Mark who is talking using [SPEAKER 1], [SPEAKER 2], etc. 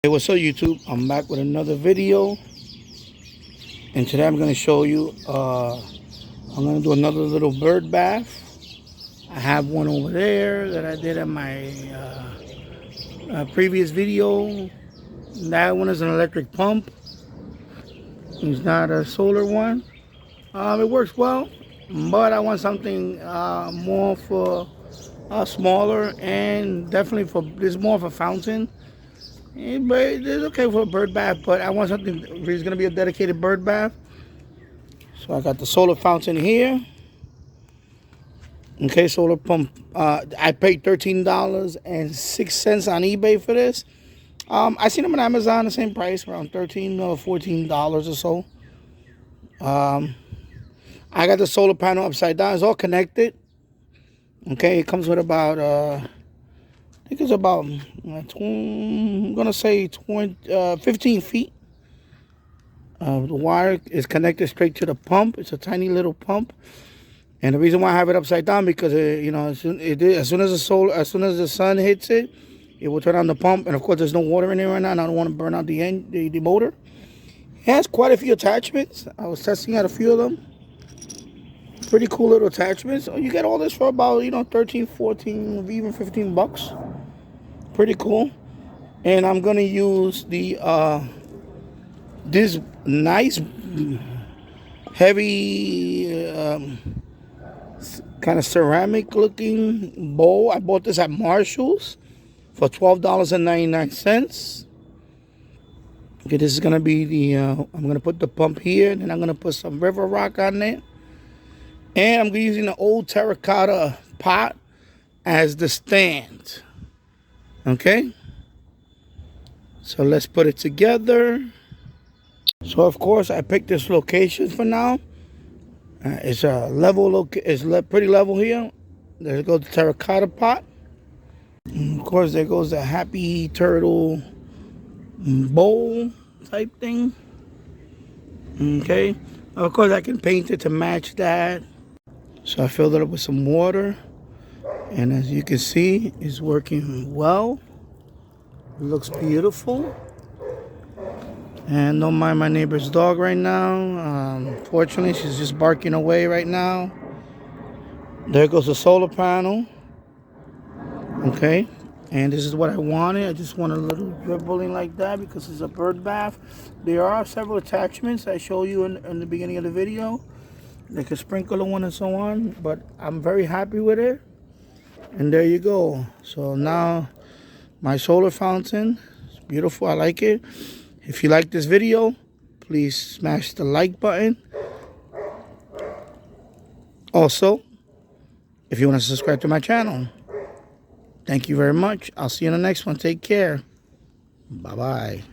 [SPEAKER 1] Hey, what's up YouTube? I'm back with another video, and today I'm going to show you I'm going to do another little bird bath. I have one over there that I did in my previous video. That one is an electric pump. It's not a solar one. It works well, but I want something more for smaller, and definitely for this more of a fountain. But it's okay for a bird bath, but I want something. It's going to be a dedicated bird bath. So I got the solar fountain here. Okay, solar pump. I paid $13.06 on eBay for this. I seen them on Amazon, the same price, around $13 or $14 or so. I got the solar panel upside down. It's all connected. Okay, it comes with about I think it's about, I'm going to say 15 feet. The wire is connected straight to the pump. It's a tiny little pump. And the reason why I have it upside down, because, as soon as the sun hits it, it will turn on the pump. And, of course, there's no water in there right now, and I don't want to burn out the motor. It has quite a few attachments. I was testing out a few of them. Pretty cool little attachments. You get all this for about, 13, 14, even 15 bucks. Pretty cool. And I'm gonna use the this nice heavy kind of ceramic looking bowl. I bought this at Marshall's for $12.99. Okay, this is gonna be the I'm gonna put the pump here, and then I'm gonna put some river rock on it. And I'm using the old Terra Cota pot as the stand. Okay, so let's put it together. So of course I picked this location for now. It's a level pretty level here. There goes the Terra Cota pot. And of course there goes the happy turtle bowl type thing. Okay, of course I can paint it to match that. So I filled it up with some water. And as you can see, it's working well. It looks beautiful. And don't mind my neighbor's dog right now. Fortunately, she's just barking away right now. There goes the solar panel. Okay. And this is what I wanted. I just want a little dribbling like that because it's a bird bath. There are several attachments I show you in the beginning of the video. Like a sprinkler one and so on. But I'm very happy with it. And there you go. So now my solar fountain, it's beautiful. I like it. If you like this video, please smash the like button. Also, if you want to subscribe to my channel, thank you very much. I'll see you in the next one. Take care. Bye-bye.